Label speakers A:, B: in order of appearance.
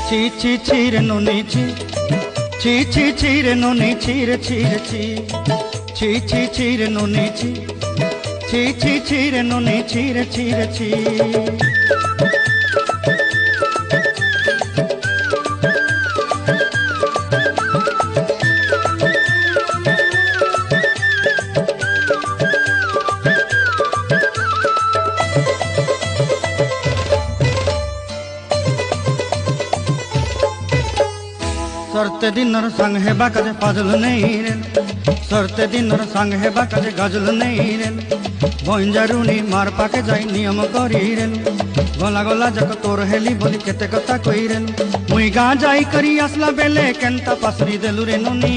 A: ছি ছি ছি রে নুনি ছি, ছি ছি ছি রে নুনি ছি রে ছি রে ছি, ছি ছি ছি রে নুনি ছি, ছি ছি ছি রে নুনি ছি রে ছি রে ছি। सरते दिनर संग है बाकाजे पाजल नहीं रे, सरते दिनर संग है बाकाजे गाजल नहीं रे। बंजारुनी मार पाके जाई नियम करी रे, गला गला जक तोर हेली बोली केते कथा कई रे। मुई गा जाई करी आसला बेले केंता पासरी देलु रे नुनी।